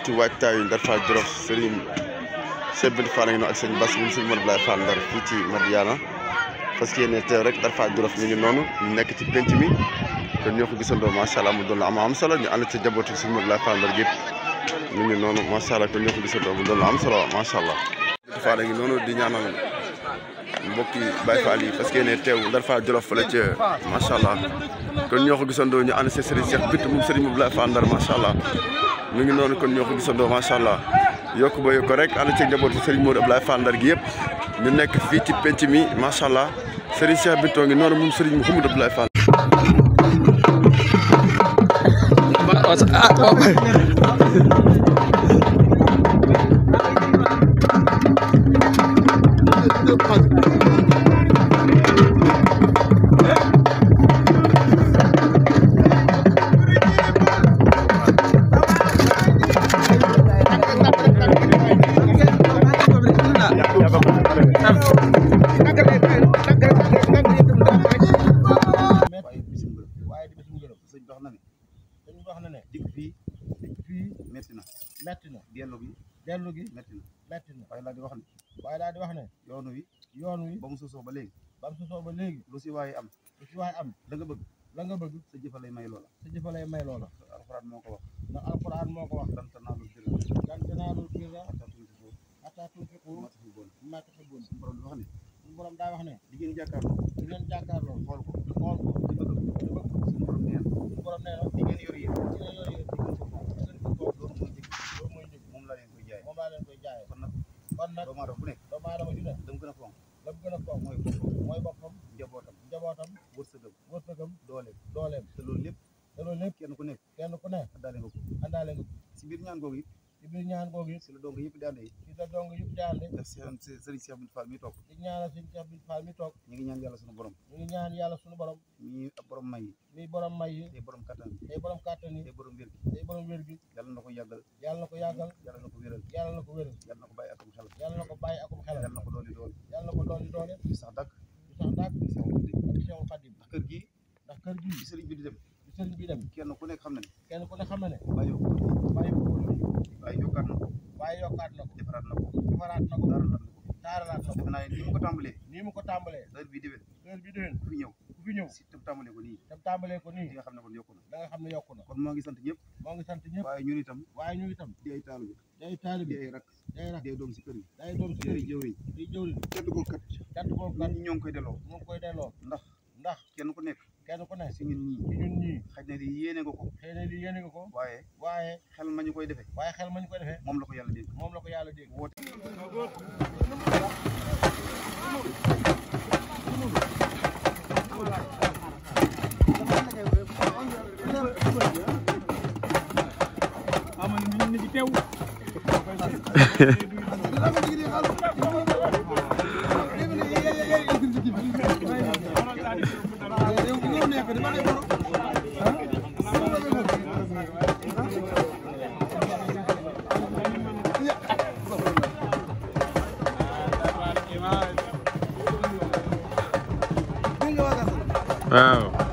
ci waajtaayu Ndar Fall Jolof Serigne Cheikh Bintou Fall ngi noonu ak sëñ Bass moom sëñ Modou Abdoulaye Fall Ndar fii ci Madiyana parce que yéen teew rek Ndar Fall Jolof ñu ngi noonu ñu nekk ci penc mi kon ñoo ko gisandoo macha allah mu doon la am solo ñu ànd ci jabootu sëñ Modou Abdoulaye Fall Ndar gépp ñu ngi noonu macha allah kon ñoo ko gisandoo mu doon la am solo macha allah. Fall ngi noonu di ñaanal mbokki Baye Fall yi parce que yéen teew Ndar Fall Jolof fële ca macha allah kon ñoo ko gisandoo ñu ànd ci Serigne Cheikh Bintou moom Serigne Modou Abdoulaye Fall Ndar macha allah ñu ngi noonu kon ñoo ko gisandoo macha allah yokk ba yokk rek ànd ci njabootu Serigne Modou Abdoulaye Fall Ndar gi yëpp ñu nekk fii ci penc mi macha allah Serigne Cheikh Bintou ngi noonu moom Serigne Modou Abdoulaye Fall. metti na dellu gi metti na waaye daal di wax ne yoon wi ba mu sosoo ba léegi lu si waaye am la nga bëgg sa jëfa lay may loola alxuraan moo ko wax ndax alxuraan moo ko wax lan tanaalul birra hattaa tunfiqu mimmaa tuhibbuun suñu borom daa wax ne di ngeen jàkkaarloo xool ko di bëgg suñu borom nee na di ngeen yor yéen moom laa leen koy jaay kon nag doomu aadama bu nekk la mu gën a fonk mooy boppam njabootam wërsëgam dooleem te loolu lépp kenn ku nekk àndaale nga ko si biir ñaan googu it si la dong yëpp di ànde def Serigne Cheikh Bintou Fall mi toog di ñaanal Serigne Cheikh Bintou Fall mi toog ñu ngi ñaan yàlla suñu borom mi borom may yi tey borom kattan yi tey borom wér gi yàlla na ko yàggal yàlla na ko wéral yàlla na ko bàyyi akum xel yàlla na ko dooli doole di sax dàkk ak Seexul Xadim ndax kër gi bi sëriñ bi di dem kenn ku nekk xam na ne bàyyi yokkaat na ko defaraat na ko taaralaat na ko defe naa ni mu ko tàmbalee heure bi déwén ku fi ñëw si tam tàmbalee ko nii di nga xam ne kon yokku na kon moo ngi sant ñëpp waaye ñun itam di ay taalibe di ay rak di ay doom si kër gi di ay jëwriñ kaddu ko kat ñoo ngi koy delloo ndax kenn ku nekk si ñun ñii xëy na li yéene nga ko waaye xel ma ñu koy defee moom la ko yàlla dégg woote waaw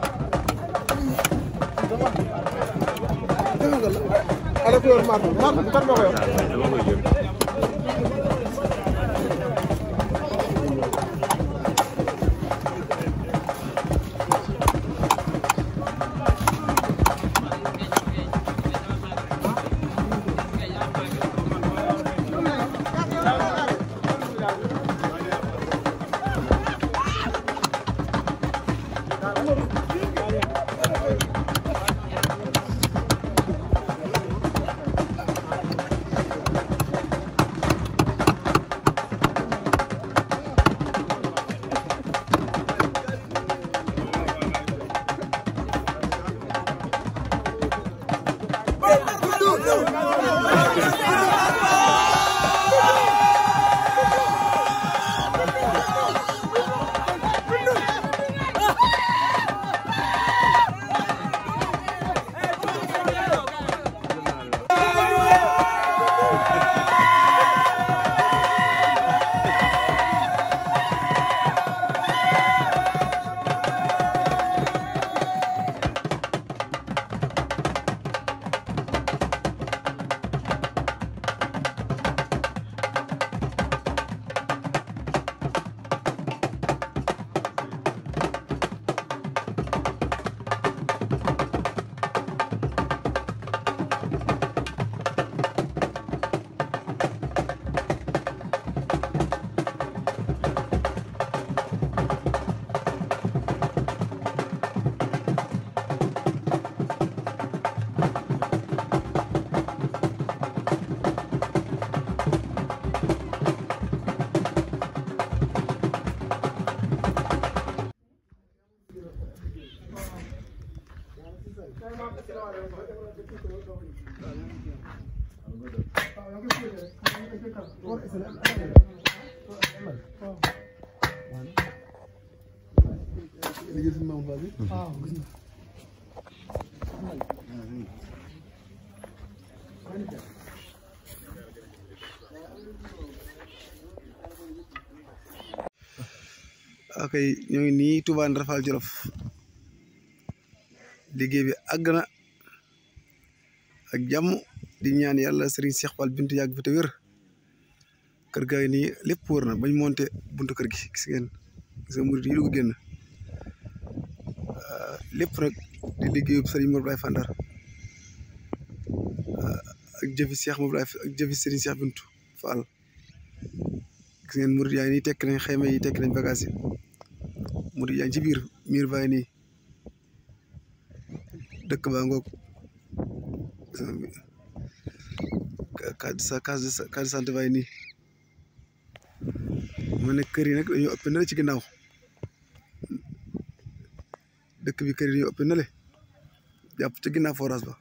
ok ñoo ngi nii Touba Ndar Fall Jolof liggéey bi àgg na ak jàmm di ñaan yàlla Serigne Cheikh Fall Bintou yàgg fi te wér kër gaa yi nii lépp wër na bañ monté buntu kër gi gis nga murid yi dugg génn lépp nag di liggéeyu Serigne Mor Ablaye Fall Ndar ak jëfi Cheikh Mor Ablaye ak jëfi Serigne Cheikh Bintou Fall gis ngeen murid yaa ngi nii tekk nañ xayma yi tekk nañ bagage yi murid yaa ngi ci biir miir baa nii dëkk baa ngoog case de santé baa nii mu ne kër yi nag dañoo ëpp na ci ginnaaw dëkk bi kër yi dañoo ëpp na le jàpp ci ginnaaw forage ba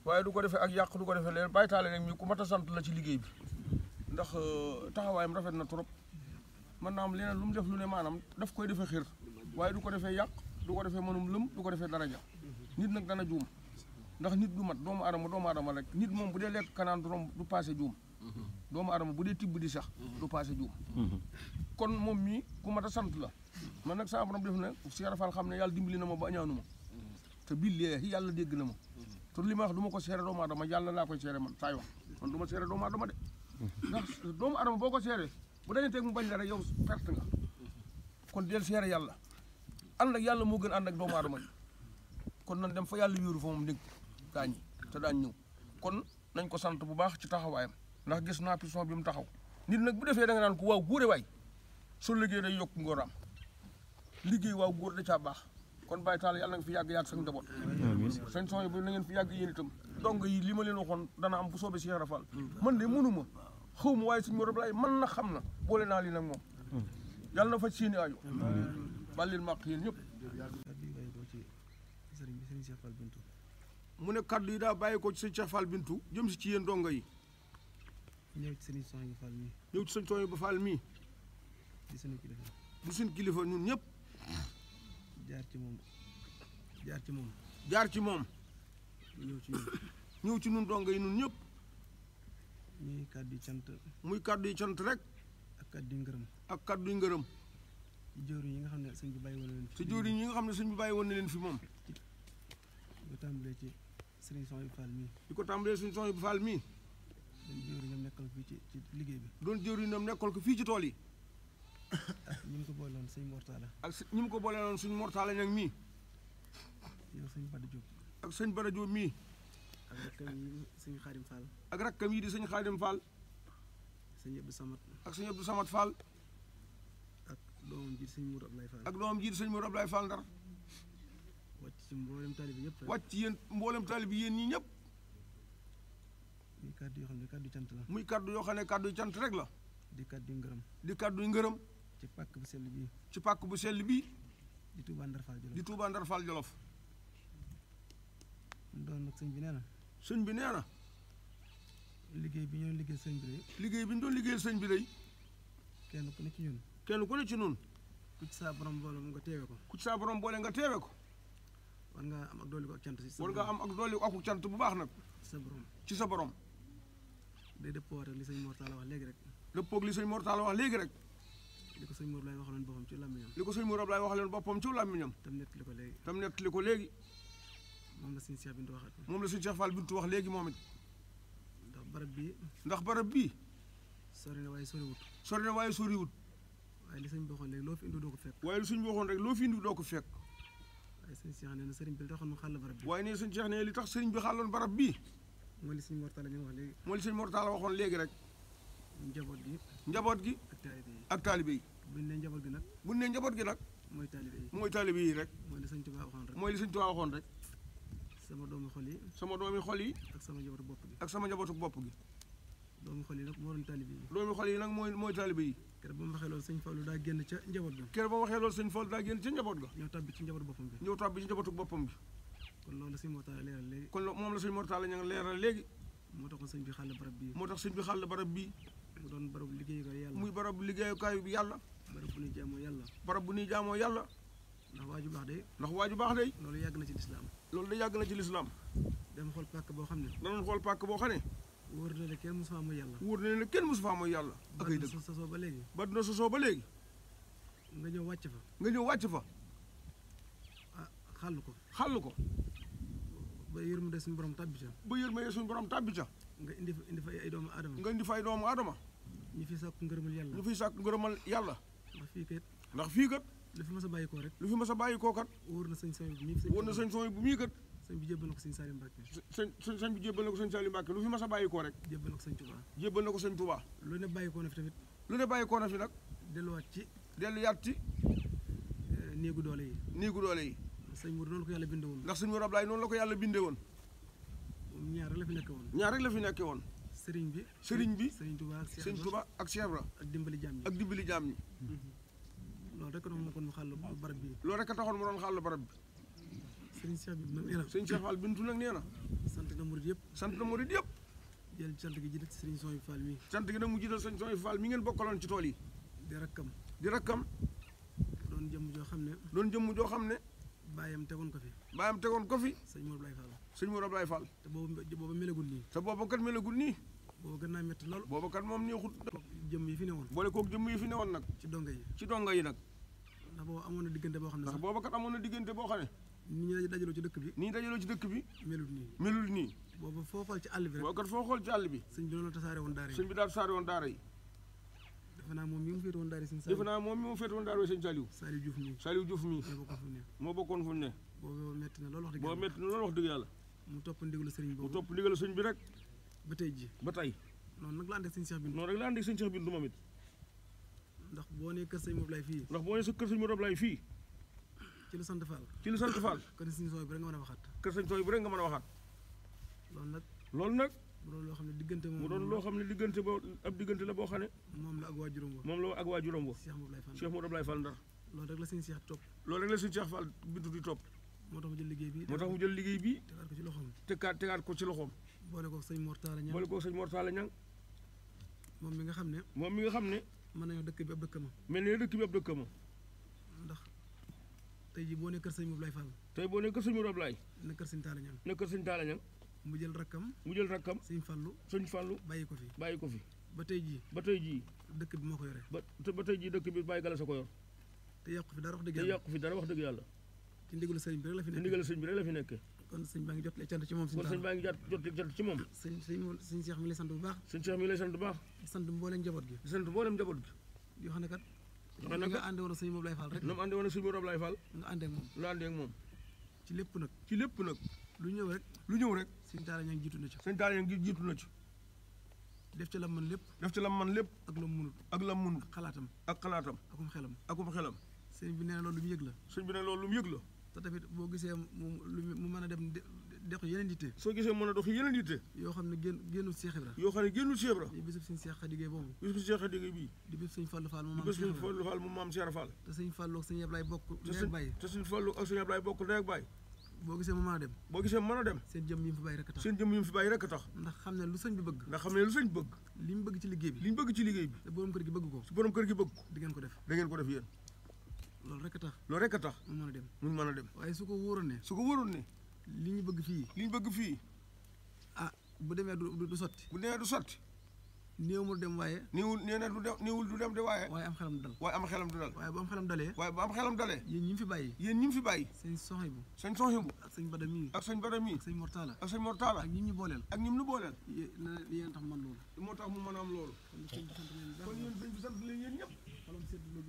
waaye du ko defee ak yàq du ko defee leen bàyyi taale nag mi ku mat a sant la ci liggéey bi ndax taxawaayam rafet na trop mën naa am leneen lu mu def lu ne maanaam daf koy defee xir waaye du ko defee yàq du ko defee mënum lëm du ko defee daraja nit nag dana juum ndax nit du mat doomu aadama rek nit moom bu dee lekk kanaan du passé juum doomu aadama bu dee tibb di sax du passé juum kon moom mii ku mat a sant la man nag saa borom def na Cheikh Rafal xam ne yàlla dimbali na ma ba añaanu ma te billaahi yàlla dégg na ma te li ma wax du ma ko seere doomu aadama yàlla laa koy seere man saay wax man du ma seere doomu aadama de ndax doomu aadama boo ko seere bu dañu teg mu bañ la rek yow perte nga kon del seere yàlla ànd ak yàlla moo gën ànd ak doomu aadama yi kon nañ dem fa yàlla wéeru fa moom dégg gaañi te daañ ñëw kon nañ ko sant bu baax ci taxawaayam ndax gis naa piston bi mu taxaw nit nag bu defee da nga naan ko waaw góore waay soo liggéey day yokk ngóoraam liggéey waaw góor da caa baax kon Baye Talla yàlla nga fi yàgg sa njaboot seen son yi bu na ngeen fi yàgg yéen itam donc yi li ma leen waxoon dana am bu soobee Cheikh Rafal man de mënuma xaw ma waaye suñu Modou Ablaye man na xam na boole naa li nag moom yàlla na faj seeni aajo bal leen màq yéen ñëpp mu ne kaddu yi daa bàyyi ko ci sëñ Cheikh Fall Bintou jëm si ci yéen dongo yi ñëw ci sëñ Sohaybu Fall mii ñëw ci sëñ Sohaybu Fall mii di suñu kilifa du suñ kilifa ñun ñëpp jaar ci moom jaar ci moom jaar ci moom ñëw ci ñun ñëw ci ñun dongo yi ñun ñëpp muy kàddu yi cant muy kaddu yi cant rek ak kàddu yi ngërëm ak kaddu yi ngërëm ci jëwriñ yi nga xam ne sëñ bi bàyyi woon na leen ci jëwriñ yi nga xam ne sëñ bi bàyyi woon na leen fi moom di ko tàmbalee ci sëriñ Sohaybu Fall mii di ko tàmbalee suñ Sohaybu Fall mii doon jëwriñam nekkal fii ci liggéey bi doon jëwriñam nekkal ko fii ci tool yi ak ñi mu ko boolewoon sëñ Mortala ak ñi mu ko boolewoon suñ Mortala nag mii yow sëñ Bada Diop ak sëñ Bada Diop mii ak rakkam yi sëñ Xaadim Fall ak rakkam yi di sëñ Xaadim Fall sëñ Abdou Samad ak sëñ Abdou Samad Fall ak doomam ji di sëñ Mourou Ablaye Fall ak doomam ji di sëñ Mourou Ablaye Fall Ndar wàcc ci mboolem taalibe yëpp wàcc ci yéen mboolem taalibe yéen ñi ñëpp muy kàddu yoo xam ne kàddu cant la muy kàddu yoo xam ne kàddu cant rek la di kàddu ngërëm di kàddu ngërëm ci pàkk bu sell bii ci pàkk bu sell bii di Touba Ndar Fall Jolof di Touba Ndar Fall Jolof doon nag sëñ bi nee na sëñ bi nee na liggéey bi ñu doon liggéey sëñ bi day liggéey bi ñu doon liggéeyal sëñ bi day kenn ku ne ci ñun kenn ku ne ci nun ku ci saa borom boole nga teewe ko ku ci saa borom boole nga teewe ko war nga am ak dolli ko ak cant si war nga am ak dolli ko ak cant bu baax nag sa borom ci sa borom day dëppoo waat ak li sëñ Mortala wax léegi rek dëppoog li sëñ Mortala wax léegi rek li ko sëñ Mourou Ablaye waxaloon boppam ci làmmiñam li ko sëñ Mourou Ablaye waxaloon boppam ci làmmiñam tam nettali ko léegi tam nettali ko léegi moom la sëñ Cheikh Bintou waxaat moom la sëñ Cheikh Fall Bintou wax léegi moom it ndax barab bii ndax barab bii sori na waaye soriwut sori na waaye soriwut waaye li sëñ bi waxoon léegi loo fi indi doo ko fekk waaye lu sëñ bi waxoon rek loo fi indi doo ko fekk waaye sëñ Cheikh nee na sëriñ bi li taxoon mu xàll barab bi waaye ne sëñ Cheikh ne li tax sëriñ bi xàlloon barab bii mooy li sëñ Mortala ñu wax léegi mooy li sëñ Mortala waxoon léegi rek njaboot gi gi ak taalibe yi ak taalibe yi buñ ne njaboot gi nag buñ ne njaboot gi nag mooy taalibe yi mooy taalibe yi rek mooy li sëñ Tuubaa waxoon rek mooy li sëñ Tuubaa waxoon rek sama doomu xol yi sama doomi xol yi ak sama njabootu bopp gi ak sama njabootu bopp gi doomu xol yi nag moo doon taalibe yi doomi xol yi nag mooy taalibe yi keroog ba mu waxee loolu sëñ Fallou daa génn ca njaboot ga kër ba waxee loolu sëñ Fall daa génn ca njaboot ga ñëw tàbbi ci njabootu boppam bi ñëw tàbbi ci njabootu boppam gi kon loolu la sëñ Mortala leeral léegi kon moom la sëñ Mortala ña nga leeral léegi moo taxoon sëñ bi xàll barab bii moo tax sëñ bi xàll barab bii mu doon barabu liggéeyukaay yàlla muy barabu liggéeyukaay bi yàlla barab bu ñuy jaamoo yàlla barab bu ñuy jaamoo yàlla ndax waaju baax de ndax waaju baax day loolu yàgg na ci lislaam loolu da yàgg na ci lislaam dem xool pàkk boo xam ne danoon xool pàkk boo xam ne wóor na ne kenn mosu faa mooy yàlla wóor na ne kenn mosu faa mooy yàlla ak ay dëgg sosoo ba léegi ba dina sosoo ba léegi nga ñëw wàcc fa nga ñëw wàcc fa ah xàll ko xàll ko ba yërmande suñu borom tàbbi ca ba yërmande suñu borom tàbbi ca nga indi fa ay doomu aadama nga indi fay doomu aadama ñu fi sàkku ngërëmal yàlla ñu fiy sàkk ngërëmal yàlla ndax fii kat ndax fii kat lu fi mas a bàyyi koo rek lu fi mas a bàyyi koo kat wóor na sëñ Sohaybu bu wóor na sëñ Sohaybu bu mii kat sëñ bi jébbal na ko sëñ Saliou Mbacke sëñ bi jébbal na ko sëñ Saliou Mbacke lu fi mas a bàyyi koo rek jébbal na ko sëñ Touba jébbal na ko sëñ Touba lu ne bàyyi koo na fi tamit lu ne bàyyi koo na fi nag delluwaat ci delluwaat ci néegu doole yi néegu doole yi sëñ Mourou noonu ko yàlla bindee woon ndax sëñ Mourou Ablaye noonu la ko yàlla bindee woon moom ñaar rek la fi nekkee woon ñaar rek la fi nekkee woon sëriñ bi sëriñ Touba ak sëñ Touba ak Cheikh Ibra ak dimbali jaam ñi ak dimbali jaam ñi loolu rek moo kon mu xàll barab bi loolu rek a taxoon mu doon xàll barab bi sëriñ Cheikh bi nag nee na sëñ Cheikh Fall Bintou nag nee na sant na murid yëpp sant na murid yëpp jël sant gi jiital ci sëriñ Sohaybu Fall mi sant gi nag mu jiital sëñ Sohaybu Fall mi ngeen bokkaloon ci tool yi di rakkam doon jëmm joo xam ne doon jëmm joo xam ne baayam tegoon ko fi baayam tegoon ko fi sëñ Mourou Ablaye Fall sëñ Mourou Ablaye Fall te booba melagul nii te booba kat melagul nii booba gën naa métti lool booba kat moom neexut jëmm yi fi ne woon boole kook jëmm yi fi ne woon nag ci donga yi nag ndax booba amoon na diggante boo xam ne ndax booba kat amoon na diggante boo xam ne nit ñi dajaloo ci dëkk bi nii dajaloo ci dëkk bi melul nii booba foo xool ci àll bi rek booba kat foo xool ci àll bi sëñ bi noonu la tasaare woon daara yi sëñ bi daal tasaare woon daara yi defe naa moom mi mu féete woon daal sëñ defe naa moom mi mu féete woon daal sëñ Saliou Diouf mi moo bokkoon fu mu ne boobu metti na loolu wax dëgg boo metti na loolu wax dëgg yàlla mu topp ndigalu sëriñ boobu mu topp ndigalu sëñ bi rek ba tey ji ba tey noonu nag la ànd ak sëñ Cheikh Bintou noonu rek la ànd ak sëñ Cheikh Bintou moom it ndax boo nee kër sëñ Modou Ablaye fii ndax boo nee sa kër sëñ Modou Ablaye fii ci lu sant Fall ci lu sant Fall kër sëñ Sooy bi rek nga mën a waxaat kër sëñ Sooy bi rek nga mën a waxaat loolu nag mu doon loo xam ne diggante moom mu doon loo xam ne diggante boo ab diggante la boo xam ne moom la ak waajuram wa moom la ak waajuram wa Cheikh Modou Ablaye Fall Ndar loolu rek la sëñ Cheikh topp loolu rek la sëñ Cheikh Fall Bintou di topp moo tax mu jël liggéey bi tegaat ko ci loxoom tegaat ko ci loxoom boole ko sëñ Mor Talla Ñang moom mi nga xam ne mën nañoo dëkk bi ab dëkk ma mel ne dëkk bi ab dëkk ma ndax tey jii boo ne kër sëñ Modou Ablaye Fall tey boo ne kër sëñ Modou Ablaye ne kër sëñ Talla Ñang mu jël rakkam sëñ Fallu bàyyi ko fi ba tey jii dëkk bi moo ko yore ba tey jii dëkk bi bàyyi gala sa ko yor te yàqu fi dara wax dëgg yàlla ci ndigalu sëriñ bi rek la fi nekkee kon sëñ baa ngi jot cant ci moom sëñ Cheikh mi lay sant bu baax di sant mboolem njaboot gi di wax ne kat nga ànde woon ak sëñ Modou Ablaye Fall rek na mu ànde woon ak sëñ Modou Ablaye Fall nga ànde ak moom ci lépp nag lu ñëw rek sëñ Talla Ñang jiitu na ci def ci lam man lépp ak lam munut ak xalaatam akum xelam sëñ bi nee na loolu lu mu yëg la te tamit boo gisee mu mën a dem dox yeneen yitte soo gisee mën a dox yeneen yitte yoo xam ne génnul Cheikh Ibra di bisub sëñ Cheikh Xadigé boobu bii di bisub sëñ Fallou Fall mu maam Cheikh Fall te sëñ Fallou ak sëñ Ablaye bokk ndey ak baay te sëñ Fallou ak sëñ Ablaye bokk ndey ak baay boo gisee mu mën a dem seen jëm yi mu fi bàyyi rek a tax ndax xam ne lu sëñ bi bëgg li mu bëgg ci liggéey bi te borom kër gi bëgg ko di ngeen ko def yéen loolu rek a tax mu mën a dem waaye su ko wóoroon ne li ñu bëgg fii bu demee du sotti néew mu dem waaye néewul du dem de waaye am xelam du dal waaye bu am xelam dalee yéen ñi mu fi bàyyi sëñ Soxibu ak sëñ Bada mii ak sëñ Mortala ak ñi ñu booleel yéen tax man loolu moo tax mu mën a am loolu kon yéen sëñ bi sant leen yéen ñëpp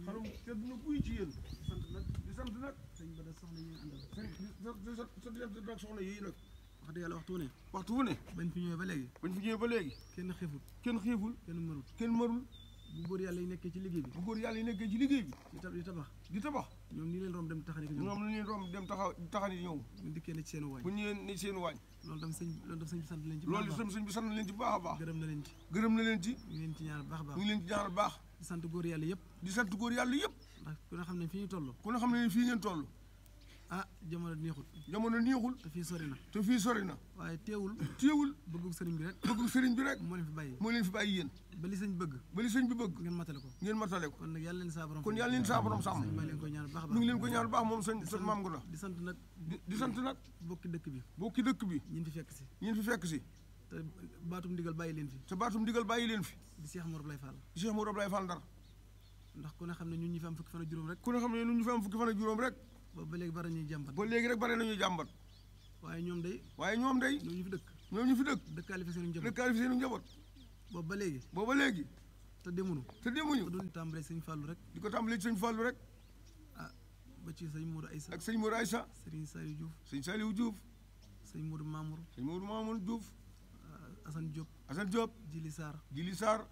xalam sedd na guy ci yéen di sant nag sëñ Bada soxna yi àndal nag soxna yii nag wax dëgg yàlla waxtu wu ne bañ fi ñëwee ba léegi kenn xiiful kenn marul bu góor yàlla yi nekkee ci liggéey bi di tabax ñoom nii leen romb dem taxani ko ñoom ni leen romb dem taxani ñëw bu dikkee ne ci seen waañ bu ñëwee ne ci seen waañ loolu tam sëñ bi sant leen ci loolu tam sëñ bi sant leen ci baax a baax gërëm na leen ci ñu leen ci ñaanal baax baax di sant góor yàlla yëpp ndax ku ne xam ne fii ñu toll ngeen toll jamono neexul te fii sori na waaye teewul bëggu sëriñ bi rek moo leen fi bàyyi yéen ba li sëñ bi bëgg ngeen matale ko kon nag yàlla leen saa borom sàmm ñu ngi leen ko ñaan baax moom sëñ maam Ngouda di sant nag bokki dëkk bi ñin fi fekk si te baatum ndigal bàyyi leen fi di Cheikh Modou Ablaye Fall Ndar ndax ku ne xam ne ñun ñi fi am fukki fan ak juróom rek boobu ba léegi bari nañuy jàmbat waaye ñoom day ñoom ñu fi dëkk dëkkaale fi seenu njaboot boobu ba léegi te demuñu doon tàmbalee sëñ Fallou rek di ko tàmbalee sëñ Fallou rek ba ci sëñ Modou Aïssa ak sëñ Modou Aïssa sëñ Saliou Diouf sëñ Modou Mamour Diouf Assane Diop Jili Sarr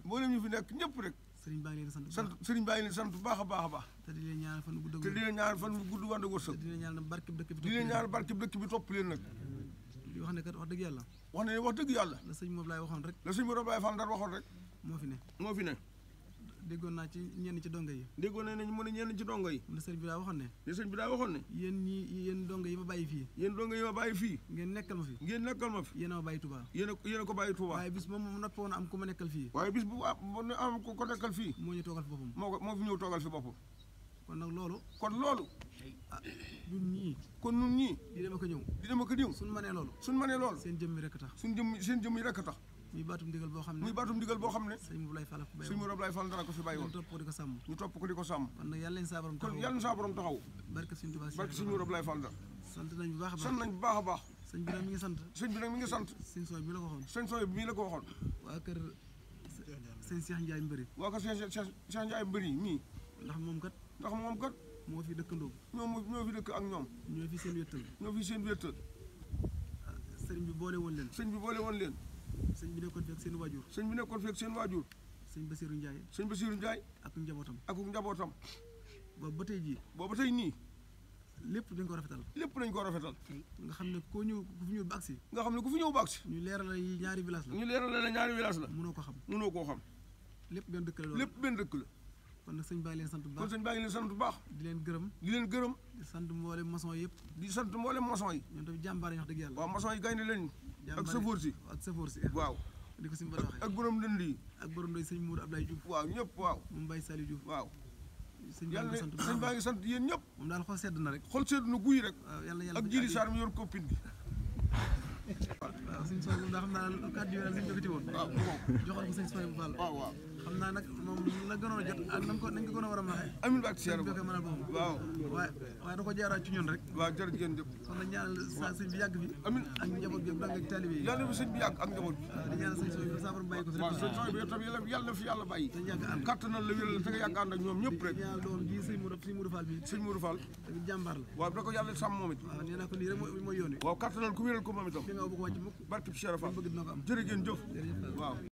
mboolem ñu fi nekk ñëpp rek sëriñ baa ngi leen sant bu baax a baax te di leen ñaanal fan bu gudd wànd wërsëg te di leen ñaanal barkeb dëkk bi topp leen nag di wax ne kat wax dëgg yàlla la sëñ Modou Ablaye waxoon rek moo fi ne déggoon naa ci ñenn ci donga yi mu ne ñenn ci donga yi ne sëñ bi daa waxoon ne yéen donga yi ma bàyyi fii ngeen nekkal ma fi yéen a ma bàyyi Touba yéen a ko bàyyi Touba waaye bis moom mu noppi woon am ku ma nekkal fii waaye bis bu am ko nekkal fii moo ñu toogal fi boppam moo fi ñëw toogal fi boppam kon nag loolu ñun ñii di dem ak a ñëw suñ mënee loolu seen jëmm yi rekk tax muy baatum ndigal boo xam ne sëñ Modou Ablaye Fall dara ko fi bàyyi woon ñu topp ko di ko sàmm kon nag yàlla na saa borom taxaw barke sëñ Modou Ablaye Fall dara sant nañ bu baax a baax sëñ bi nag mi ngi sant sëñ Sooy bi mi la ko waxoon waa kër sëñ Cheikh Ndiaye Mbëri. waa ko Cheikh Ndiaye Mbëri mii. ndax moom kat. moo fi dëkkandoo. ñoo fi dëkk ak ñoom. ñoo fi seen wéttal. sëñ bi boole woon leen. sëñ bi nekkoon fi ak seen waajur. sëñ Bassirou Ndiaye. ak njabootam. boobu ba tey nii. lépp dañ ko rafetal. nga xam ne ku fi ñëw ba agsi. ñu leeralal yi ñaari village la. mënoo koo xam. lépp benn dëkk la. kon nag sëñ baa ngi leen sant bu baax. di leen gërëm. di sant mboolem maçon yëpp. ñoom tamit jàmbaar yi wax dëgg yàlla. waaw maçon yi gaynde lañu. ak safoor si. waaw. di ko suñu bala waxee. ak borom dënd yi. ak borom doy sëñ Mourou Abdoulaye Diouf. waaw ñëpp waaw. moom Baye Saliou Diouf. waaw. sëñ baa ngi sant yéen ñëpp. moom daal xol sedd na rek. guy rek. waaw yàlla ak Jili Sarr mi yor koppin bi. waaw suñu sooy moom daa xam naa kàddu yi daal suñu woon. waaw joxoon ko sëñ Soy bu Fall. waaw. xam naa nag moom la gënoon a jot ak nañ ko gën a war a waxee. amiin ba ak seer ba mën a boobu. waaw waaye da ko jaaraat ci ñun rek. waaw jërëjëf jëf. kon nag ñaanal sëñ bi yàgg fi. amiin ak njaboot bi ak taalibe yi. yàlla na fi sëñ bi yàgg ak njaboot bi. waaw di ñaanal sëñ Soy bi saafara bàyyi ko fi. waaw sëñ Soy bi tam yàlla na fi yàlla bàyyi. te yàgg ànd kattanal la wéral la te nga yàgg ànd ak ñoom ñëpp rek. di ñaanal doom ji sëñ Mourou Fall bi. sëñ Mourou Fall. tamit jàmbaar la. waaw da ko yàlla sàmm moom it. waaw nee naa ko lii rek mooy yoon wi. waaw kattanal ku wéral ko moom itam. fi nga bu ko wàcc mukk. barke Cheikh Fall bëgg dina ko am. jërëjëf jëf waaw